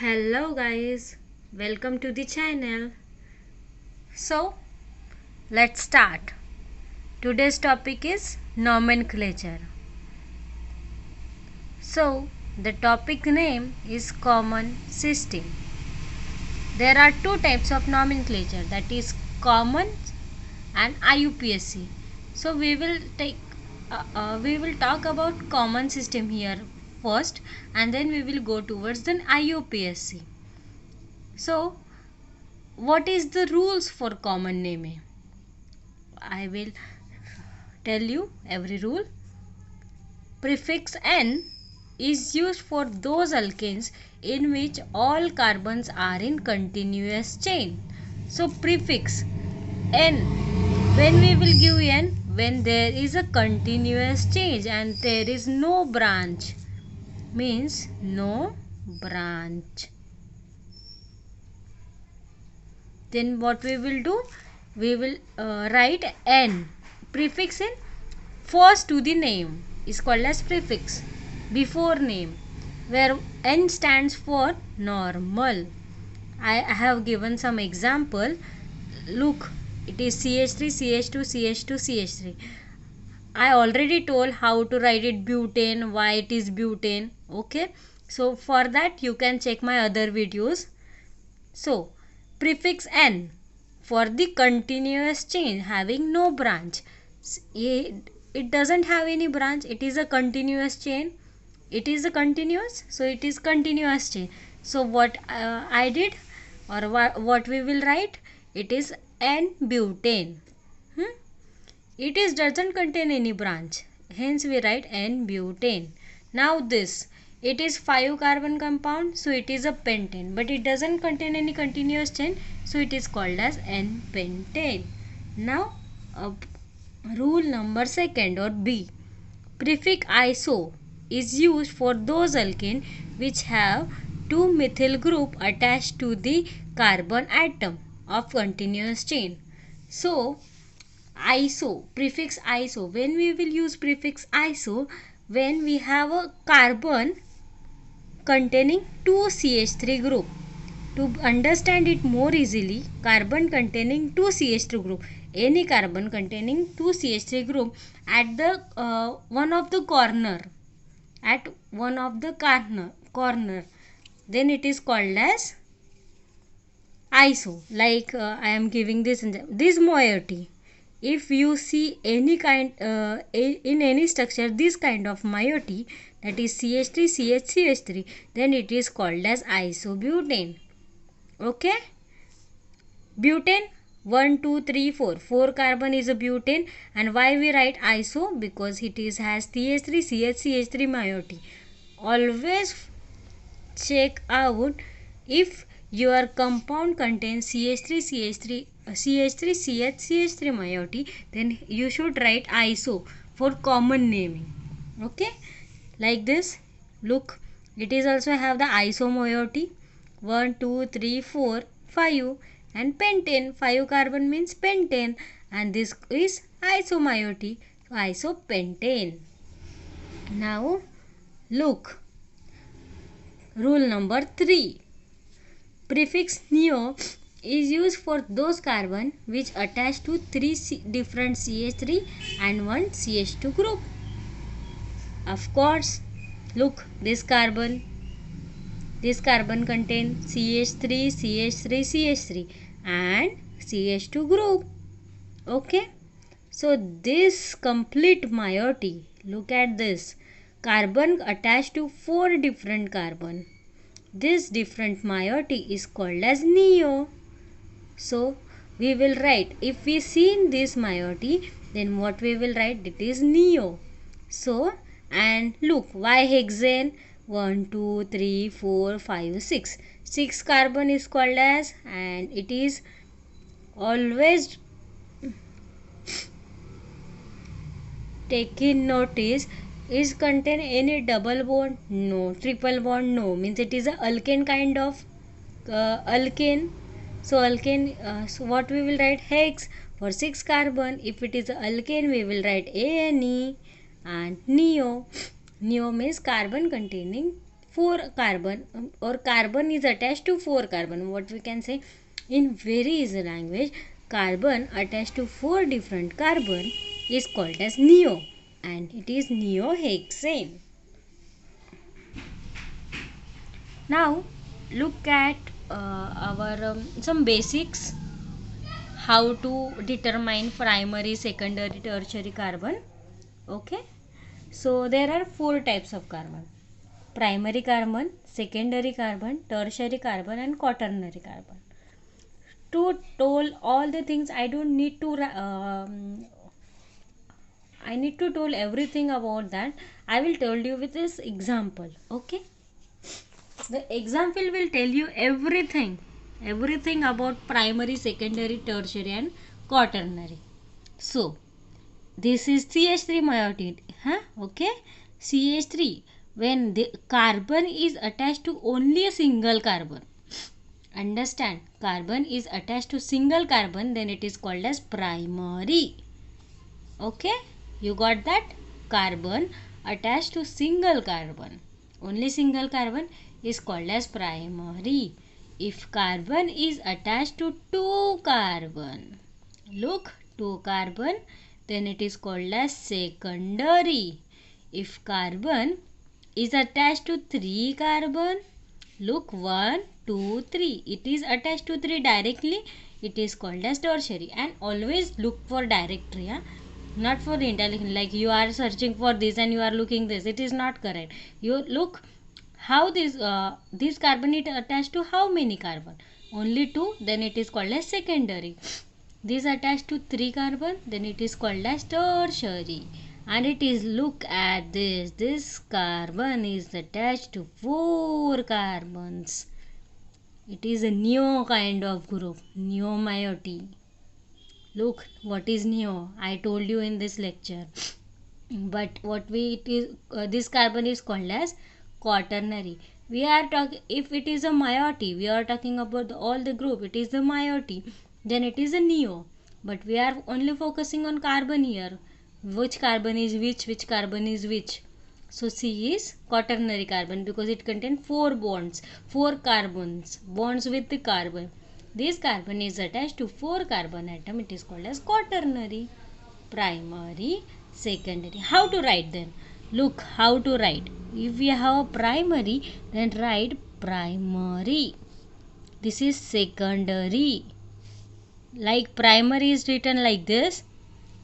Hello guys, welcome to the channel. So let's start. Today's topic is nomenclature. So the topic name is common system. There are two types of nomenclature, that is common and IUPAC. So we will talk about common system here first, and then we will go towards the IUPAC. So what is the rules for common naming? I will tell you every rule. Prefix N is used for those alkanes in which all carbons are in continuous chain. So prefix N, when we will give N, when there is a continuous change and there is no branch, means no branch. Then what we will do? We will write N. Prefix in first to the name is called as prefix before name, where N stands for normal. I have given some example. Look, it is CH3, CH2, CH2, CH3. I already told how to write it butane, why it is butane. Okay, so for that you can check my other videos. So prefix N for the continuous chain having no branch. It doesn't have any branch, it is a continuous chain. It is a continuous, so it is continuous chain. So what I did, or what we will write, it is N-butane. It is doesn't contain any branch, hence we write N-butane. Now this, it is 5 carbon compound, so it is a pentane, but it doesn't contain any continuous chain, so it is called as N-pentane. Now rule number second, or B. Prefix iso is used for those alkane which have 2 methyl group attached to the carbon atom of continuous chain. So iso, prefix iso, when we will use prefix iso, when we have a carbon containing 2 CH3 group. To understand it more easily, carbon containing 2 CH3 group, any carbon containing 2 CH3 group at the one of the corner, corner, then it is called as iso. Like I am giving this moiety. If you see any kind in any structure this kind of moiety, that is CH3 CH3, then it is called as isobutane. Okay, butane 1 2 3 4, 4 carbon is a butane. And why we write iso? Because it is has CH3 CH3 moiety. Always check out if your compound contains CH3 CH3 moiety, then you should write iso for common naming. Okay, like this. Look, it is also have the iso moiety 1 2 3 4 5, and pentane, 5 carbon means pentane, and this is iso moiety, so isopentane. Now look, rule number 3. Prefix neo is used for those carbon which attach to 3 different CH3 and 1 CH2 group. Of course, look, this carbon contains CH3 and CH2 group. Okay, so this complete moiety, look at this, carbon attached to 4 different carbon. This different moiety is called as neo. So we will write, if we see this moiety, then what we will write, it is neo. So, and look, Y hexane 1 2 3 4 5 6, 6 carbon is called as, and it is always taken notice, is contain any double bond? No. Triple bond? No. Means it is a alkane kind of alkane. So alkane, so what we will write, hex for 6 carbon. If it is a alkane, we will write ANE. And neo means carbon containing 4 carbon, or carbon is attached to 4 carbon. What we can say in very easy language, carbon attached to 4 different carbon is called as neo, and it is neohexane. Now look at our some basics, how to determine primary, secondary, tertiary carbon. Okay, so there are 4 types of carbon: primary carbon, secondary carbon, tertiary carbon, and quaternary carbon. To tell all the things, I don't need to I need to tell everything about that. I will tell you with this example. Okay, the example will tell you everything about primary, secondary, tertiary, and quaternary. So this is CH3 meiotin, okay. CH3, when the carbon is attached to only a single carbon, understand, carbon is attached to single carbon, then it is called as primary. Okay, you got that? Carbon attached to single carbon, only single carbon, is called as primary. If carbon is attached to 2 carbon, look, 2 carbon, then it is called as secondary. If carbon is attached to 3 carbon, look, 1, 2, 3, it is attached to 3 directly, it is called as tertiary. And always look for directory, not for the intelligent, like you are searching for this and you are looking this, it is not correct. You look how this carbon is attached to how many carbon, only 2, then it is called as secondary. This attached to 3 carbon, then it is called as tertiary. And it is, look at this carbon is attached to 4 carbons, it is a neo kind of group, neomeioty. Look, what is neo? I told you in this lecture. But what we it is this carbon is called as quaternary. We are talking, if it is a meioty, we are talking about all the group, it is the meioty, then it is a neo. But we are only focusing on carbon here. Which carbon is which carbon is which. So C is quaternary carbon because it contains 4 bonds, 4 carbons, bonds with the carbon. This carbon is attached to 4 carbon atom. It is called as quaternary. Primary, secondary. How to write then? Look how to write. If we have a primary, then write primary. This is secondary. Like primary is written like this,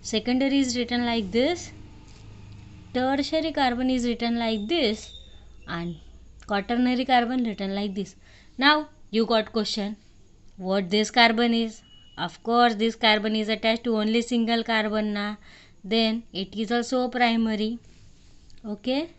secondary is written like this, tertiary carbon is written like this, and quaternary carbon written like this. Now you got question, what this carbon is? Of course this carbon is attached to only single carbon na, then it is also primary. Okay,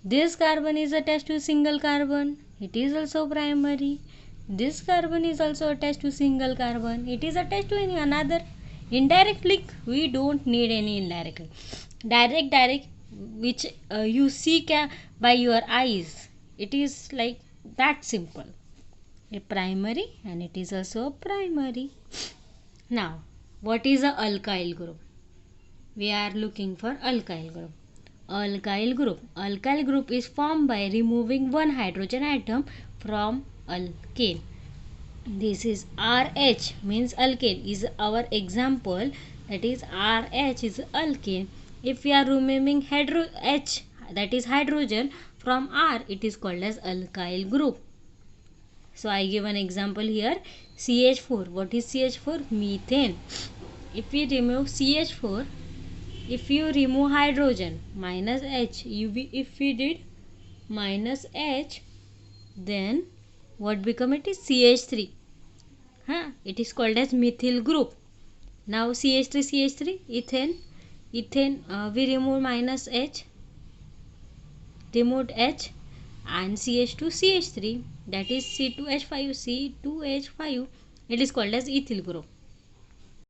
this carbon is attached to single carbon, it is also primary. This carbon is also attached to single carbon, it is attached to any another. Indirect link, we don't need any indirect link. Direct which you see by your eyes, it is like that simple. A primary, and it is also a primary. Now what is a alkyl group? We are looking for alkyl group. Alkyl group is formed by removing one hydrogen atom from alkane. This is RH, means alkane is our example, that is RH is alkane. If we are removing H, that is hydrogen, from R, it is called as alkyl group. So I give an example here, CH4. What is CH4? Methane. If we remove CH4, if you remove hydrogen, minus H, if we did minus H, then what become it is CH3. It is called as methyl group. Now CH3, ethane, we remove minus H, removed H, and CH2, CH3, that is C2H5, it is called as ethyl group.